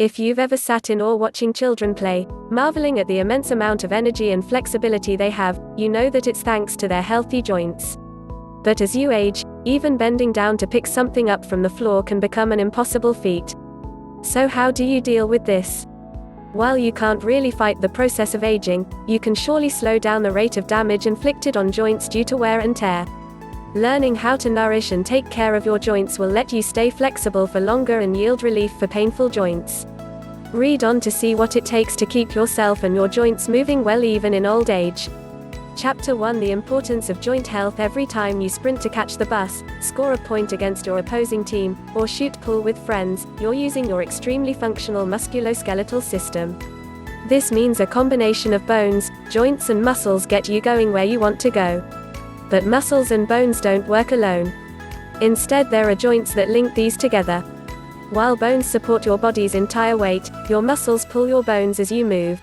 If you've ever sat in awe watching children play, marveling at the immense amount of energy and flexibility they have, you know that it's thanks to their healthy joints. But as you age, even bending down to pick something up from the floor can become an impossible feat. So how do you deal with this? While you can't really fight the process of aging, you can surely slow down the rate of damage inflicted on joints due to wear and tear. Learning how to nourish and take care of your joints will let you stay flexible for longer and yield relief for painful joints. Read on to see what it takes to keep yourself and your joints moving well even in old age. Chapter 1: The importance of joint health. Every time you sprint to catch the bus, score a point against your opposing team, or shoot pool with friends, you're using your extremely functional musculoskeletal system. This means a combination of bones, joints and muscles get you going where you want to go. But muscles and bones don't work alone. Instead, there are joints that link these together. While bones support your body's entire weight, your muscles pull your bones as you move.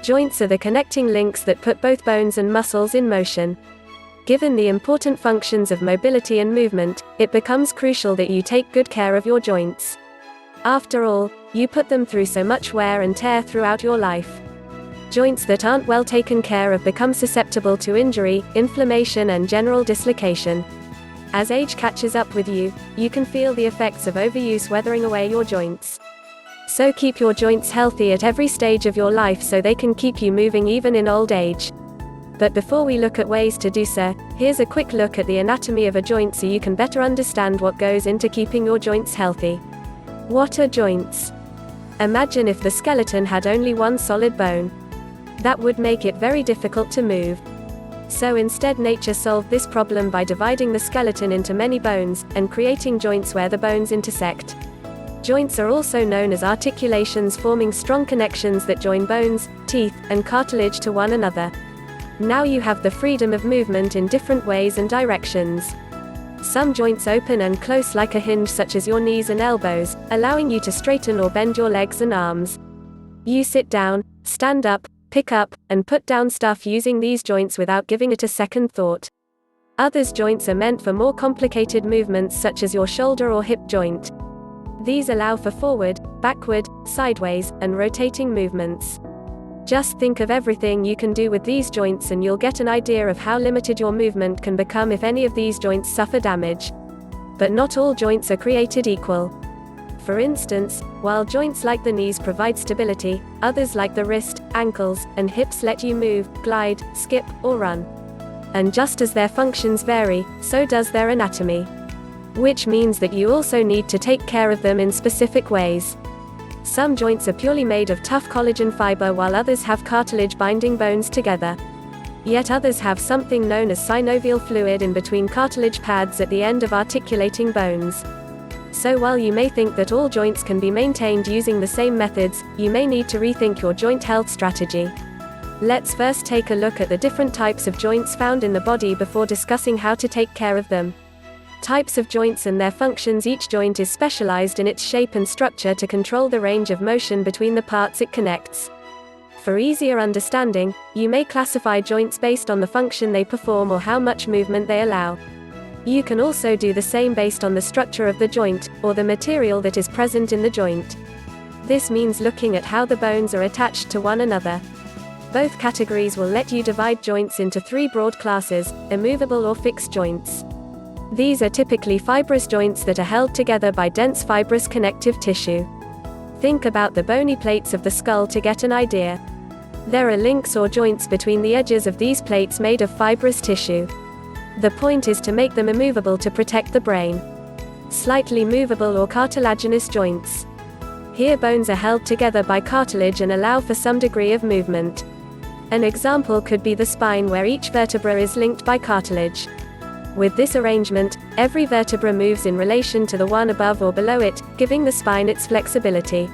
Joints are the connecting links that put both bones and muscles in motion. Given the important functions of mobility and movement, it becomes crucial that you take good care of your joints. After all, you put them through so much wear and tear throughout your life. Joints that aren't well taken care of become susceptible to injury, inflammation and general dislocation. As age catches up with you, you can feel the effects of overuse weathering away your joints. So keep your joints healthy at every stage of your life so they can keep you moving even in old age. But before we look at ways to do so, here's a quick look at the anatomy of a joint so you can better understand what goes into keeping your joints healthy. What are joints? Imagine if the skeleton had only one solid bone. That would make it very difficult to move. So instead, nature solved this problem by dividing the skeleton into many bones, and creating joints where the bones intersect. Joints are also known as articulations, forming strong connections that join bones, teeth, and cartilage to one another. Now you have the freedom of movement in different ways and directions. Some joints open and close like a hinge, such as your knees and elbows, allowing you to straighten or bend your legs and arms. You sit down, stand up, pick up, and put down stuff using these joints without giving it a second thought. Others joints are meant for more complicated movements, such as your shoulder or hip joint. These allow for forward, backward, sideways, and rotating movements. Just think of everything you can do with these joints and you'll get an idea of how limited your movement can become if any of these joints suffer damage. But not all joints are created equal. For instance, while joints like the knees provide stability, others like the wrist, ankles, and hips let you move, glide, skip, or run. And just as their functions vary, so does their anatomy. Which means that you also need to take care of them in specific ways. Some joints are purely made of tough collagen fiber while others have cartilage binding bones together. Yet others have something known as synovial fluid in between cartilage pads at the end of articulating bones. So while you may think that all joints can be maintained using the same methods, you may need to rethink your joint health strategy. Let's first take a look at the different types of joints found in the body before discussing how to take care of them. Types of joints and their functions. Each joint is specialized in its shape and structure to control the range of motion between the parts it connects. For easier understanding, you may classify joints based on the function they perform or how much movement they allow. You can also do the same based on the structure of the joint, or the material that is present in the joint. This means looking at how the bones are attached to one another. Both categories will let you divide joints into three broad classes: immovable or fixed joints. These are typically fibrous joints that are held together by dense fibrous connective tissue. Think about the bony plates of the skull to get an idea. There are links or joints between the edges of these plates made of fibrous tissue. The point is to make them immovable to protect the brain. Slightly movable or cartilaginous joints. Here bones are held together by cartilage and allow for some degree of movement. An example could be the spine, where each vertebra is linked by cartilage. With this arrangement, every vertebra moves in relation to the one above or below it, giving the spine its flexibility.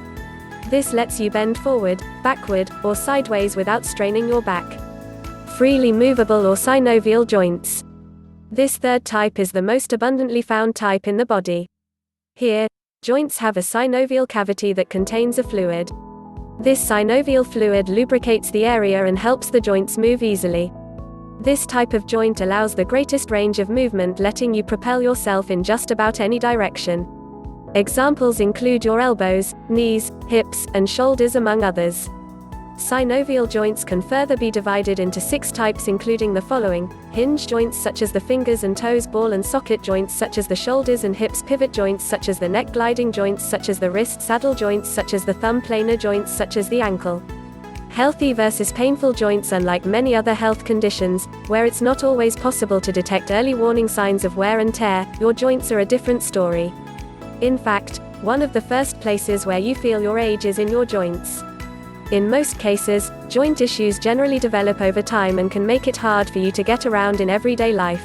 This lets you bend forward, backward, or sideways without straining your back. Freely movable or synovial joints. This third type is the most abundantly found type in the body. Here, joints have a synovial cavity that contains a fluid. This synovial fluid lubricates the area and helps the joints move easily. This type of joint allows the greatest range of movement, letting you propel yourself in just about any direction. Examples include your elbows, knees, hips, and shoulders, among others. Synovial joints can further be divided into 6 types, including the following: hinge joints such as the fingers and toes, ball and socket joints such as the shoulders and hips, pivot joints such as the neck, gliding joints such as the wrist, saddle joints such as the thumb, planar joints such as the ankle. Healthy versus painful joints. Unlike many other health conditions, where it's not always possible to detect early warning signs of wear and tear, your joints are a different story. In fact, one of the first places where you feel your age is in your joints. In most cases, joint issues generally develop over time and can make it hard for you to get around in everyday life.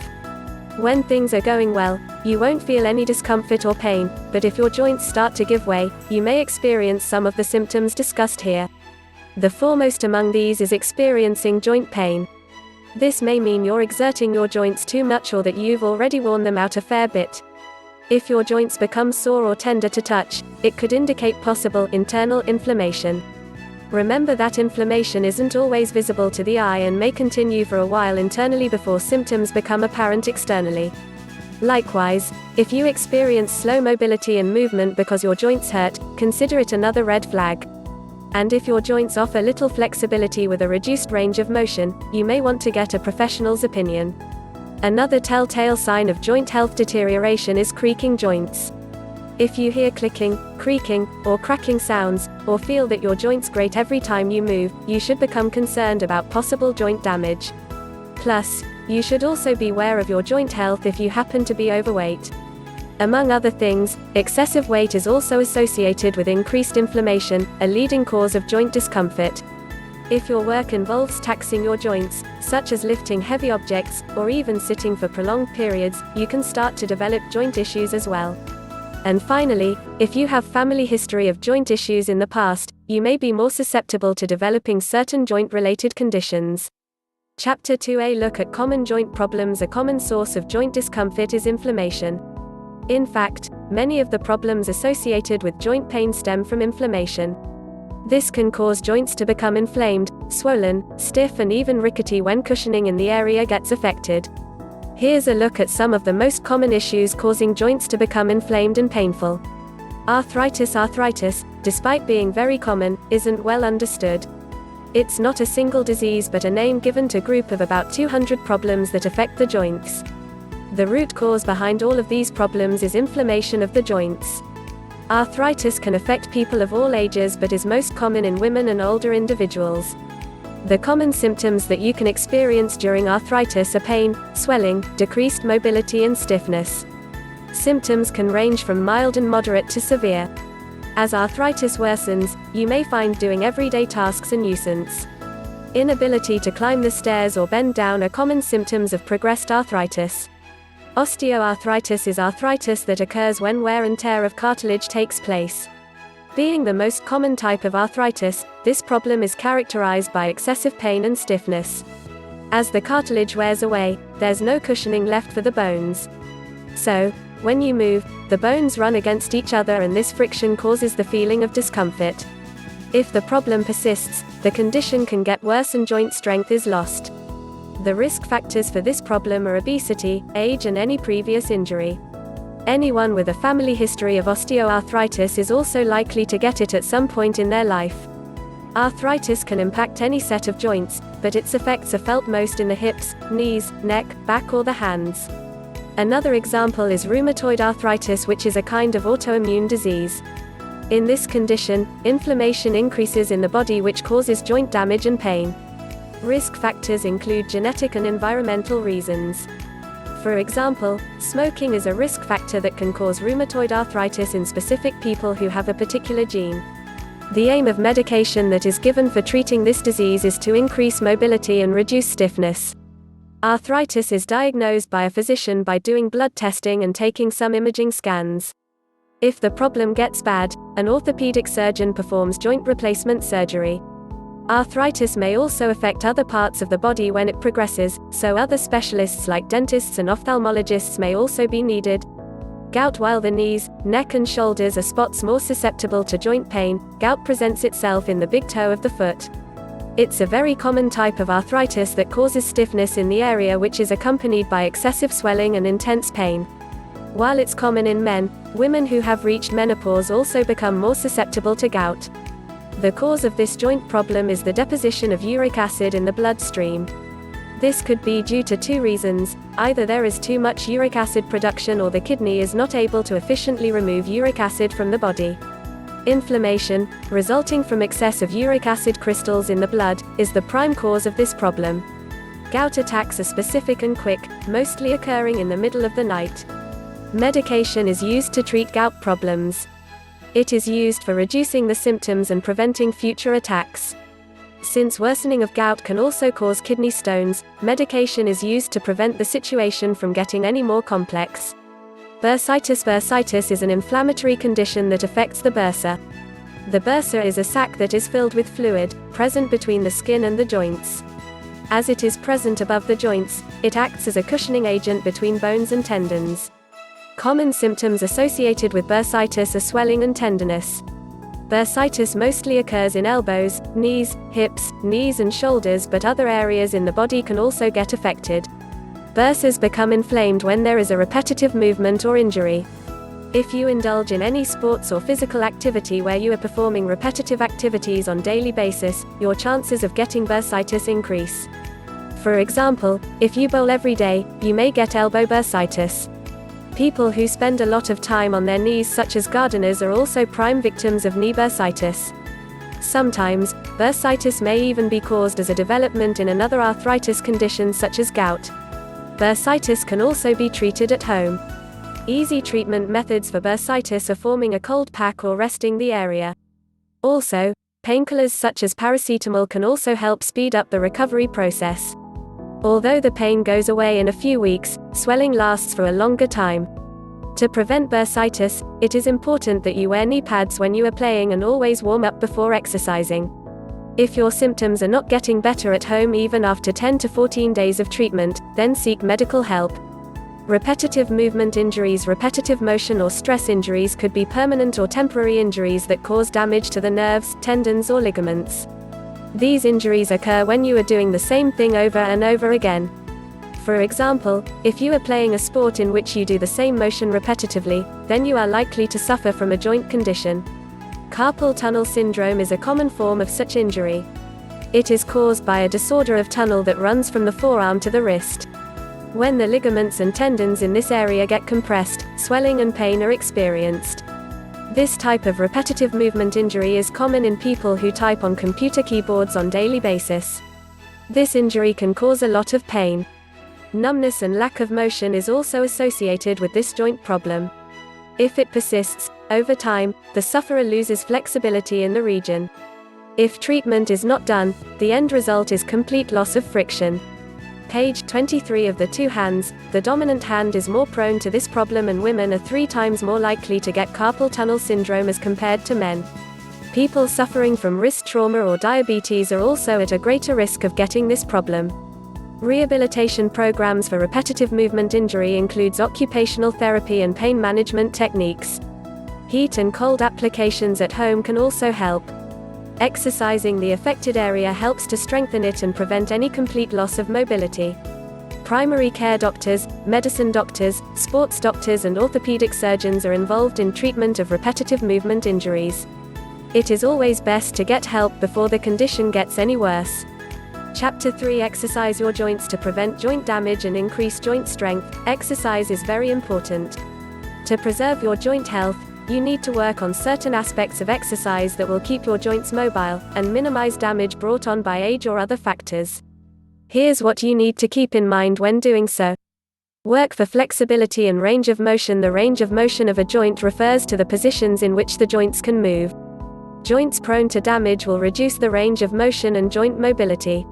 When things are going well, you won't feel any discomfort or pain, but if your joints start to give way, you may experience some of the symptoms discussed here. The foremost among these is experiencing joint pain. This may mean you're exerting your joints too much or that you've already worn them out a fair bit. If your joints become sore or tender to touch, it could indicate possible internal inflammation. Remember that inflammation isn't always visible to the eye and may continue for a while internally before symptoms become apparent externally. Likewise, if you experience slow mobility and movement because your joints hurt, consider it another red flag. And if your joints offer little flexibility with a reduced range of motion, you may want to get a professional's opinion. Another telltale sign of joint health deterioration is creaking joints. If you hear clicking, creaking, or cracking sounds, or feel that your joints grate every time you move, you should become concerned about possible joint damage. Plus, you should also be aware of your joint health if you happen to be overweight. Among other things, excessive weight is also associated with increased inflammation, a leading cause of joint discomfort. If your work involves taxing your joints, such as lifting heavy objects, or even sitting for prolonged periods, you can start to develop joint issues as well. And finally, if you have family history of joint issues in the past, you may be more susceptible to developing certain joint-related conditions. Chapter 2a. Look at common joint problems. A common source of joint discomfort is inflammation. In fact, many of the problems associated with joint pain stem from inflammation. This can cause joints to become inflamed, swollen, stiff, and even rickety when cushioning in the area gets affected. Here's a look at some of the most common issues causing joints to become inflamed and painful. Arthritis. Arthritis, despite being very common, isn't well understood. It's not a single disease but a name given to a group of about 200 problems that affect the joints. The root cause behind all of these problems is inflammation of the joints. Arthritis can affect people of all ages but is most common in women and older individuals. The common symptoms that you can experience during arthritis are pain, swelling, decreased mobility, and stiffness. Symptoms can range from mild and moderate to severe. As arthritis worsens, you may find doing everyday tasks a nuisance. Inability to climb the stairs or bend down are common symptoms of progressed arthritis. Osteoarthritis is arthritis that occurs when wear and tear of cartilage takes place. Being the most common type of arthritis, this problem is characterized by excessive pain and stiffness. As the cartilage wears away, there's no cushioning left for the bones. So, when you move, the bones run against each other and this friction causes the feeling of discomfort. If the problem persists, the condition can get worse and joint strength is lost. The risk factors for this problem are obesity, age, and any previous injury. Anyone with a family history of osteoarthritis is also likely to get it at some point in their life. Arthritis can impact any set of joints, but its effects are felt most in the hips, knees, neck, back, or the hands. Another example is rheumatoid arthritis, which is a kind of autoimmune disease. In this condition, inflammation increases in the body, which causes joint damage and pain. Risk factors include genetic and environmental reasons. For example, smoking is a risk factor that can cause rheumatoid arthritis in specific people who have a particular gene. The aim of medication that is given for treating this disease is to increase mobility and reduce stiffness. Arthritis is diagnosed by a physician by doing blood testing and taking some imaging scans. If the problem gets bad, an orthopedic surgeon performs joint replacement surgery. Arthritis may also affect other parts of the body when it progresses, so other specialists like dentists and ophthalmologists may also be needed. Gout. While the knees, neck, and shoulders are spots more susceptible to joint pain, gout presents itself in the big toe of the foot. It's a very common type of arthritis that causes stiffness in the area, which is accompanied by excessive swelling and intense pain. While it's common in men, women who have reached menopause also become more susceptible to gout. The cause of this joint problem is the deposition of uric acid in the bloodstream. This could be due to two reasons: either there is too much uric acid production or the kidney is not able to efficiently remove uric acid from the body. Inflammation, resulting from excess of uric acid crystals in the blood, is the prime cause of this problem. Gout attacks are specific and quick, mostly occurring in the middle of the night. Medication is used to treat gout problems. It is used for reducing the symptoms and preventing future attacks. Since worsening of gout can also cause kidney stones, medication is used to prevent the situation from getting any more complex. Bursitis. Bursitis is an inflammatory condition that affects the bursa. The bursa is a sac that is filled with fluid, present between the skin and the joints. As it is present above the joints, it acts as a cushioning agent between bones and tendons. Common symptoms associated with bursitis are swelling and tenderness. Bursitis mostly occurs in elbows, knees, hips, knees and shoulders, but other areas in the body can also get affected. Bursas become inflamed when there is a repetitive movement or injury. If you indulge in any sports or physical activity where you are performing repetitive activities on a daily basis, your chances of getting bursitis increase. For example, if you bowl every day, you may get elbow bursitis. People who spend a lot of time on their knees, such as gardeners, are also prime victims of knee bursitis. Sometimes, bursitis may even be caused as a development in another arthritis condition such as gout. Bursitis can also be treated at home. Easy treatment methods for bursitis are forming a cold pack or resting the area. Also, painkillers such as paracetamol can also help speed up the recovery process. Although the pain goes away in a few weeks, swelling lasts for a longer time. To prevent bursitis, it is important that you wear knee pads when you are playing and always warm up before exercising. If your symptoms are not getting better at home even after 10 to 14 days of treatment, then seek medical help. Repetitive movement injuries. Repetitive motion or stress injuries could be permanent or temporary injuries that cause damage to the nerves, tendons or ligaments. These injuries occur when you are doing the same thing over and over again. For example, if you are playing a sport in which you do the same motion repetitively, then you are likely to suffer from a joint condition. Carpal tunnel syndrome is a common form of such injury. It is caused by a disorder of tunnel that runs from the forearm to the wrist. When the ligaments and tendons in this area get compressed, swelling and pain are experienced. This type of repetitive movement injury is common in people who type on computer keyboards on a daily basis. This injury can cause a lot of pain. Numbness and lack of motion is also associated with this joint problem. If it persists, over time, the sufferer loses flexibility in the region. If treatment is not done, the end result is complete loss of friction. Page 23 of the two hands, the dominant hand is more prone to this problem, and women are 3 times more likely to get carpal tunnel syndrome as compared to men. People suffering from wrist trauma or diabetes are also at a greater risk of getting this problem. Rehabilitation programs for repetitive movement injury includes occupational therapy and pain management techniques. Heat and cold applications at home can also help. Exercising the affected area helps to strengthen it and prevent any complete loss of mobility. Primary care doctors, medicine doctors, sports doctors and orthopedic surgeons are involved in treatment of repetitive movement injuries. It is always best to get help before the condition gets any worse. Chapter 3: Exercise your joints to prevent joint damage and increase joint strength. Exercise is very important. To preserve your joint health, you need to work on certain aspects of exercise that will keep your joints mobile, and minimize damage brought on by age or other factors. Here's what you need to keep in mind when doing so. Work for flexibility and range of motion. The range of motion of a joint refers to the positions in which the joints can move. Joints prone to damage will reduce the range of motion and joint mobility.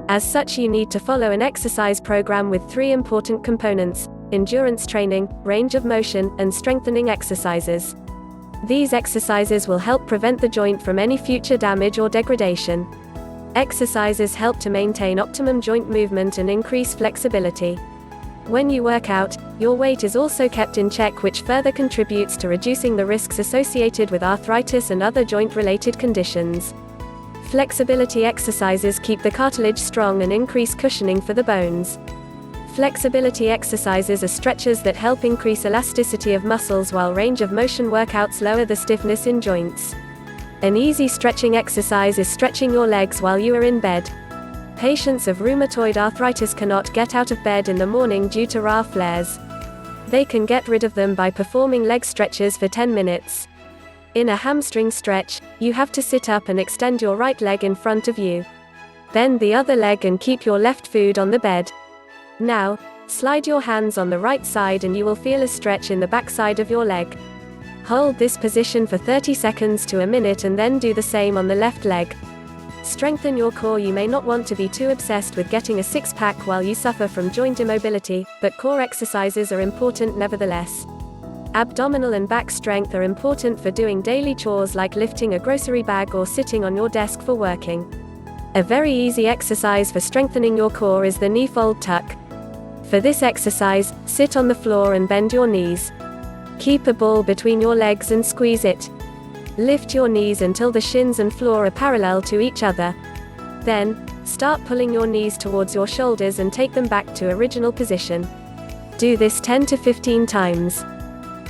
As such, you need to follow an exercise program with 3 important components: endurance training, range of motion, and strengthening exercises. These exercises will help prevent the joint from any future damage or degradation. Exercises help to maintain optimum joint movement and increase flexibility. When you work out, your weight is also kept in check, which further contributes to reducing the risks associated with arthritis and other joint-related conditions. Flexibility exercises keep the cartilage strong and increase cushioning for the bones. Flexibility exercises are stretches that help increase elasticity of muscles, while range of motion workouts lower the stiffness in joints. An easy stretching exercise is stretching your legs while you are in bed. Patients of rheumatoid arthritis cannot get out of bed in the morning due to RA flares. They can get rid of them by performing leg stretches for 10 minutes. In a hamstring stretch, you have to sit up and extend your right leg in front of you. Bend the other leg and keep your left foot on the bed. Now, slide your hands on the right side and you will feel a stretch in the backside of your leg. Hold this position for 30 seconds to a minute and then do the same on the left leg. Strengthen your core. You may not want to be too obsessed with getting a six-pack while you suffer from joint immobility, but core exercises are important nevertheless. Abdominal and back strength are important for doing daily chores like lifting a grocery bag or sitting on your desk for working. A very easy exercise for strengthening your core is the knee fold tuck. For this exercise, sit on the floor and bend your knees. Keep a ball between your legs and squeeze it. Lift your knees until the shins and floor are parallel to each other. Then, start pulling your knees towards your shoulders and take them back to original position. Do this 10 to 15 times.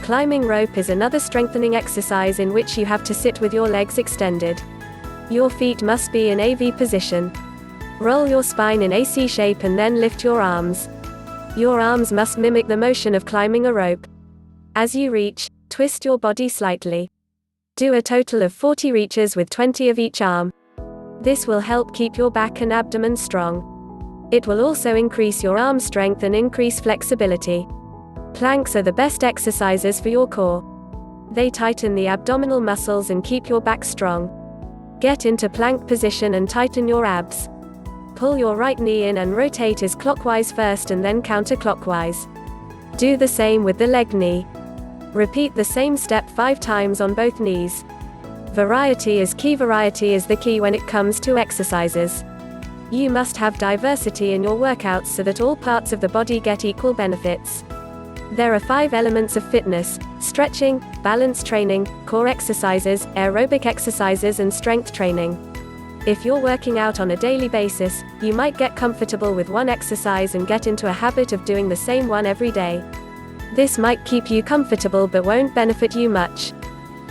Climbing rope is another strengthening exercise in which you have to sit with your legs extended. Your feet must be in a V position. Roll your spine in a C shape and then lift your arms. Your arms must mimic the motion of climbing a rope. As you reach, twist your body slightly. Do a total of 40 reaches with 20 of each arm. This will help keep your back and abdomen strong. It will also increase your arm strength and increase flexibility. Planks are the best exercises for your core. They tighten the abdominal muscles and keep your back strong. Get into plank position and tighten your abs. Pull your right knee in and rotate as clockwise first and then counterclockwise. Do the same with the leg knee. Repeat the same step 5 times on both knees. Variety is key. Variety is the key when it comes to exercises. You must have diversity in your workouts so that all parts of the body get equal benefits. There are 5 elements of fitness: stretching, balance training, core exercises, aerobic exercises and strength training. If you're working out on a daily basis, you might get comfortable with one exercise and get into a habit of doing the same one every day. This might keep you comfortable but won't benefit you much.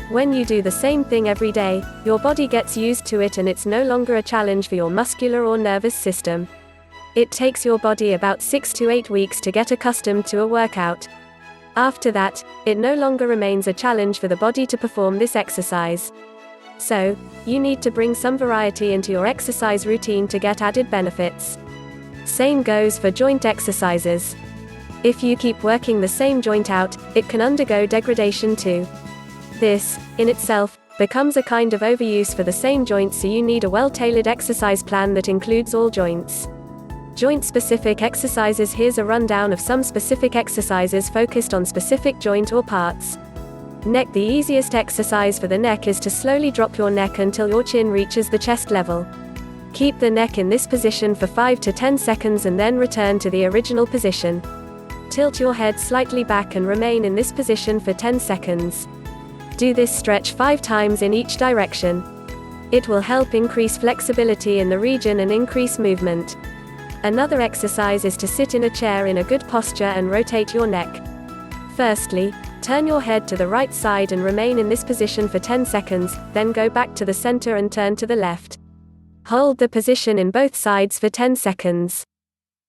When you do the same thing every day, your body gets used to it and it's no longer a challenge for your muscular or nervous system. It takes your body about 6 to 8 weeks to get accustomed to a workout. After that, it no longer remains a challenge for the body to perform this exercise. So, you need to bring some variety into your exercise routine to get added benefits. Same goes for joint exercises. If you keep working the same joint out, it can undergo degradation too. This, in itself, becomes a kind of overuse for the same joint, so you need a well-tailored exercise plan that includes all joints. Joint-specific exercises. Here's a rundown of some specific exercises focused on specific joint or parts. Neck. The easiest exercise for the neck is to slowly drop your neck until your chin reaches the chest level. Keep the neck in this position for 5 to 10 seconds and then return to the original position. Tilt your head slightly back and remain in this position for 10 seconds. Do this stretch 5 times in each direction. It will help increase flexibility in the region and increase movement. Another exercise is to sit in a chair in a good posture and rotate your neck. Firstly, turn your head to the right side and remain in this position for 10 seconds, then go back to the center and turn to the left. Hold the position in both sides for 10 seconds.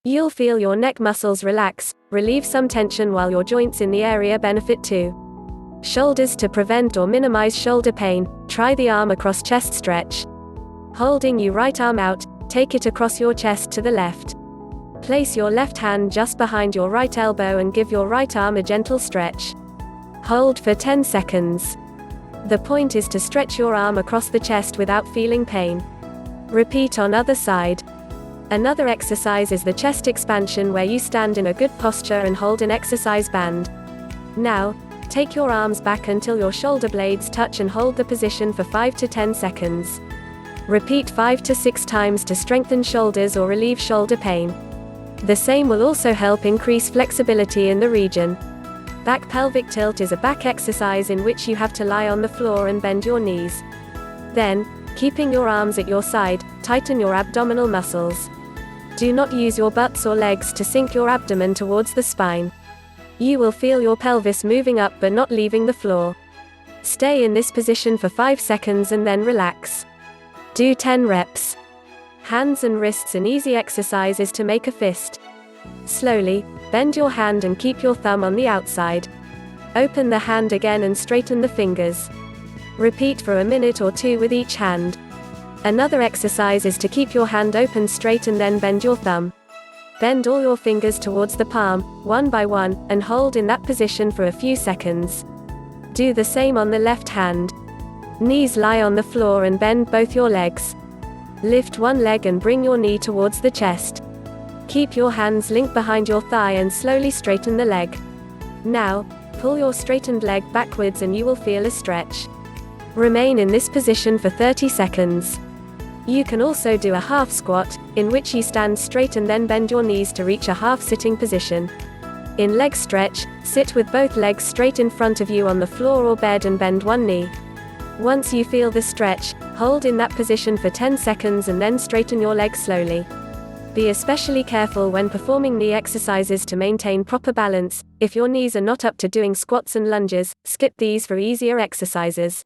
You'll feel your neck muscles relax, relieve some tension, while your joints in the area benefit too. Shoulders. To prevent or minimize shoulder pain, try the arm across chest stretch. Holding your right arm out, take it across your chest to the left. Place your left hand just behind your right elbow and give your right arm a gentle stretch. Hold for 10 seconds. The point is to stretch your arm across the chest without feeling pain. Repeat on other side. Another exercise is the chest expansion, where you stand in a good posture and hold an exercise band. Now, take your arms back until your shoulder blades touch and hold the position for 5 to 10 seconds. Repeat 5 to 6 times to strengthen shoulders or relieve shoulder pain. The same will also help increase flexibility in the region. Back. Pelvic tilt is a back exercise in which you have to lie on the floor and bend your knees. Then, keeping your arms at your side, tighten your abdominal muscles. Do not use your butts or legs to sink your abdomen towards the spine. You will feel your pelvis moving up but not leaving the floor. Stay in this position for 5 seconds and then relax. Do 10 reps. Hands and wrists. An easy exercise is to make a fist. Slowly, bend your hand and keep your thumb on the outside. Open the hand again and straighten the fingers. Repeat for a minute or 2 with each hand. Another exercise is to keep your hand open straight and then bend your thumb. Bend all your fingers towards the palm, one by one, and hold in that position for a few seconds. Do the same on the left hand. Knees lie on the floor and bend both your legs. Lift one leg and bring your knee towards the chest. Keep your hands linked behind your thigh and slowly straighten the leg. Now, pull your straightened leg backwards and you will feel a stretch. Remain in this position for 30 seconds. You can also do a half squat, in which you stand straight and then bend your knees to reach a half sitting position. In leg stretch, sit with both legs straight in front of you on the floor or bed and bend one knee. Once you feel the stretch, hold in that position for 10 seconds and then straighten your legs slowly. Be especially careful when performing knee exercises to maintain proper balance. If your knees are not up to doing squats and lunges, skip these for easier exercises.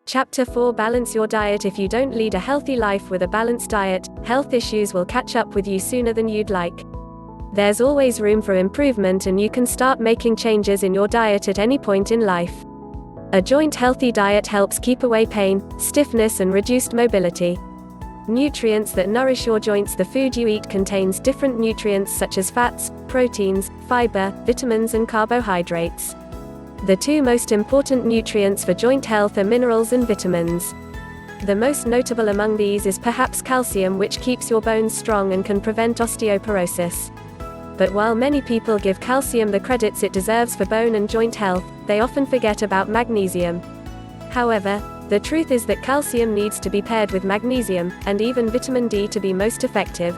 Chapter 4: Balance your diet. If you don't lead a healthy life with a balanced diet, health issues will catch up with you sooner than you'd like. There's always room for improvement and you can start making changes in your diet at any point in life. A joint-healthy diet helps keep away pain, stiffness and reduced mobility. Nutrients that nourish your joints. The food you eat contains different nutrients such as fats, proteins, fiber, vitamins and carbohydrates. The 2 most important nutrients for joint health are minerals and vitamins. The most notable among these is perhaps calcium, which keeps your bones strong and can prevent osteoporosis. But while many people give calcium the credits it deserves for bone and joint health, they often forget about magnesium. However, the truth is that calcium needs to be paired with magnesium, and even vitamin D to be most effective.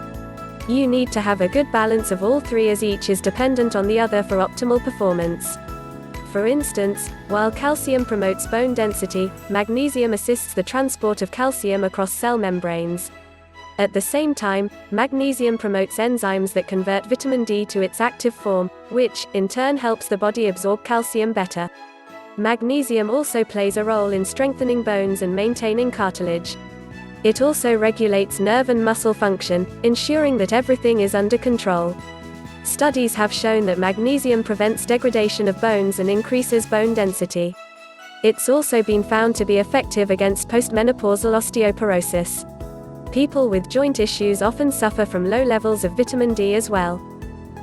You need to have a good balance of all 3 as each is dependent on the other for optimal performance. For instance, while calcium promotes bone density, magnesium assists the transport of calcium across cell membranes. At the same time, magnesium promotes enzymes that convert vitamin D to its active form, which, in turn, helps the body absorb calcium better. Magnesium also plays a role in strengthening bones and maintaining cartilage. It also regulates nerve and muscle function, ensuring that everything is under control. Studies have shown that magnesium prevents degradation of bones and increases bone density. It's also been found to be effective against postmenopausal osteoporosis. People with joint issues often suffer from low levels of vitamin D as well.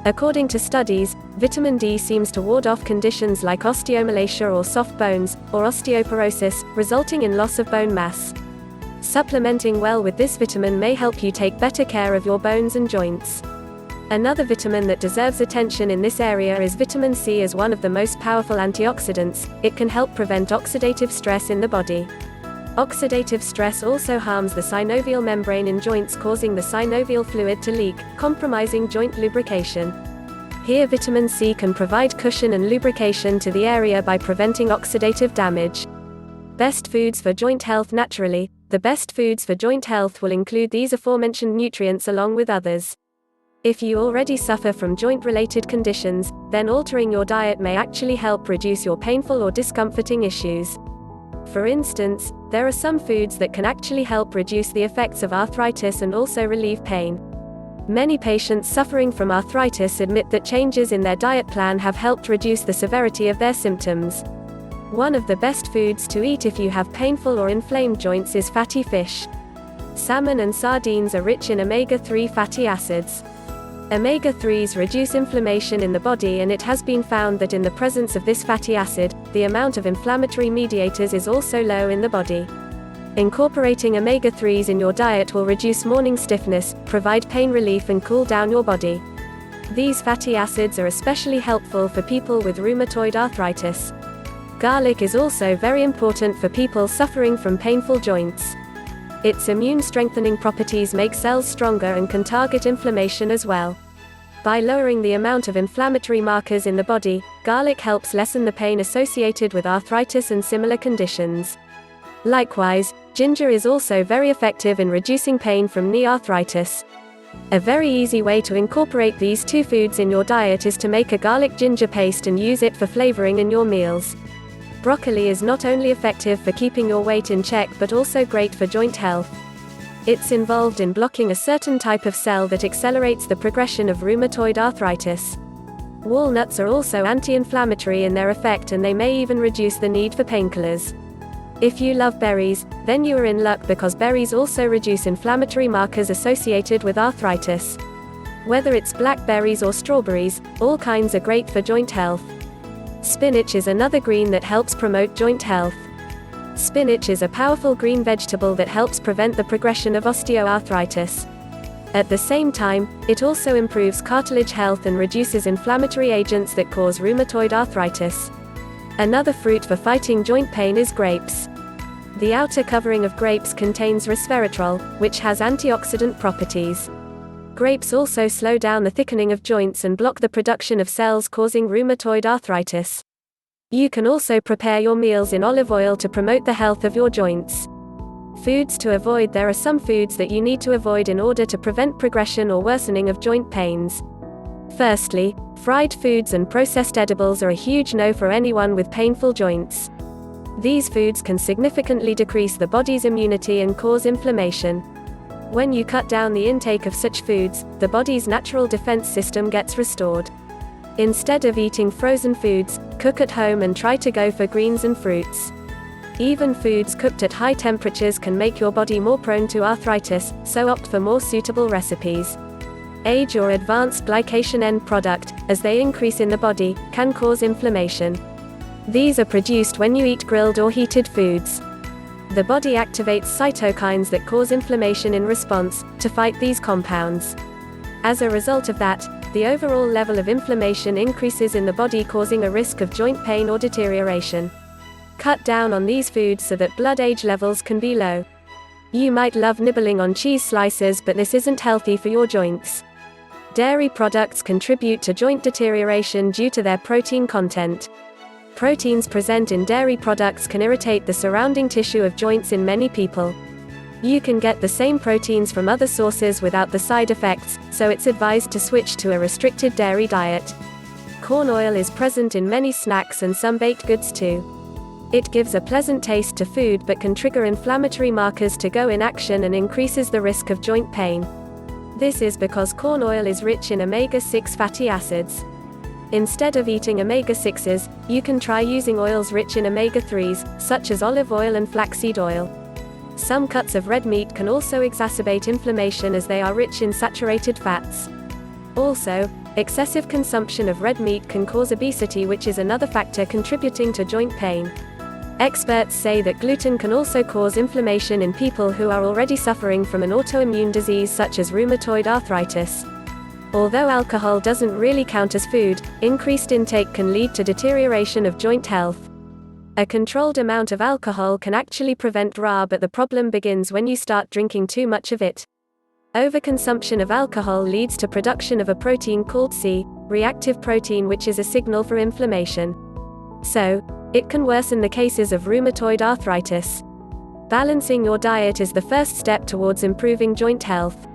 According to studies, vitamin D seems to ward off conditions like osteomalacia or soft bones, or osteoporosis, resulting in loss of bone mass. Supplementing well with this vitamin may help you take better care of your bones and joints. Another vitamin that deserves attention in this area is vitamin C. As one of the most powerful antioxidants, it can help prevent oxidative stress in the body. Oxidative stress also harms the synovial membrane in joints, causing the synovial fluid to leak, compromising joint lubrication. Here vitamin C can provide cushion and lubrication to the area by preventing oxidative damage. Best foods for joint health. Naturally, the best foods for joint health will include these aforementioned nutrients along with others. If you already suffer from joint-related conditions, then altering your diet may actually help reduce your painful or discomforting issues. For instance, there are some foods that can actually help reduce the effects of arthritis and also relieve pain. Many patients suffering from arthritis admit that changes in their diet plan have helped reduce the severity of their symptoms. One of the best foods to eat if you have painful or inflamed joints is fatty fish. Salmon and sardines are rich in omega-3 fatty acids. Omega-3s reduce inflammation in the body, and it has been found that in the presence of this fatty acid, the amount of inflammatory mediators is also low in the body. Incorporating omega-3s in your diet will reduce morning stiffness, provide pain relief and cool down your body. These fatty acids are especially helpful for people with rheumatoid arthritis. Garlic is also very important for people suffering from painful joints. Its immune-strengthening properties make cells stronger and can target inflammation as well. By lowering the amount of inflammatory markers in the body, garlic helps lessen the pain associated with arthritis and similar conditions. Likewise, ginger is also very effective in reducing pain from knee arthritis. A very easy way to incorporate these two foods in your diet is to make a garlic ginger paste and use it for flavoring in your meals. Broccoli is not only effective for keeping your weight in check but also great for joint health. It's involved in blocking a certain type of cell that accelerates the progression of rheumatoid arthritis. Walnuts are also anti-inflammatory in their effect, and they may even reduce the need for painkillers. If you love berries, then you are in luck because berries also reduce inflammatory markers associated with arthritis. Whether it's blackberries or strawberries, all kinds are great for joint health. Spinach is another green that helps promote joint health. Spinach is a powerful green vegetable that helps prevent the progression of osteoarthritis. At the same time, it also improves cartilage health and reduces inflammatory agents that cause rheumatoid arthritis. Another fruit for fighting joint pain is grapes. The outer covering of grapes contains resveratrol, which has antioxidant properties. Grapes also slow down the thickening of joints and block the production of cells causing rheumatoid arthritis. You can also prepare your meals in olive oil to promote the health of your joints. Foods to avoid. There are some foods that you need to avoid in order to prevent progression or worsening of joint pains. Firstly, fried foods and processed edibles are a huge no for anyone with painful joints. These foods can significantly decrease the body's immunity and cause inflammation. When you cut down the intake of such foods, the body's natural defense system gets restored. Instead of eating frozen foods, cook at home and try to go for greens and fruits. Even foods cooked at high temperatures can make your body more prone to arthritis, so opt for more suitable recipes. Age or advanced glycation end product, as they increase in the body, can cause inflammation. These are produced when you eat grilled or heated foods. The body activates cytokines that cause inflammation in response, to fight these compounds. As a result of that, the overall level of inflammation increases in the body, causing a risk of joint pain or deterioration. Cut down on these foods so that blood age levels can be low. You might love nibbling on cheese slices, but this isn't healthy for your joints. Dairy products contribute to joint deterioration due to their protein content. Proteins present in dairy products can irritate the surrounding tissue of joints in many people. You can get the same proteins from other sources without the side effects, so it's advised to switch to a restricted dairy diet. Corn oil is present in many snacks and some baked goods too. It gives a pleasant taste to food but can trigger inflammatory markers to go in action and increases the risk of joint pain. This is because corn oil is rich in omega-6 fatty acids. Instead of eating omega-6s, you can try using oils rich in omega-3s, such as olive oil and flaxseed oil. Some cuts of red meat can also exacerbate inflammation as they are rich in saturated fats. Also, excessive consumption of red meat can cause obesity, which is another factor contributing to joint pain. Experts say that gluten can also cause inflammation in people who are already suffering from an autoimmune disease such as rheumatoid arthritis. Although alcohol doesn't really count as food, increased intake can lead to deterioration of joint health. A controlled amount of alcohol can actually prevent RA, but the problem begins when you start drinking too much of it. Overconsumption of alcohol leads to production of a protein called C-reactive protein, which is a signal for inflammation. So, it can worsen the cases of rheumatoid arthritis. Balancing your diet is the first step towards improving joint health.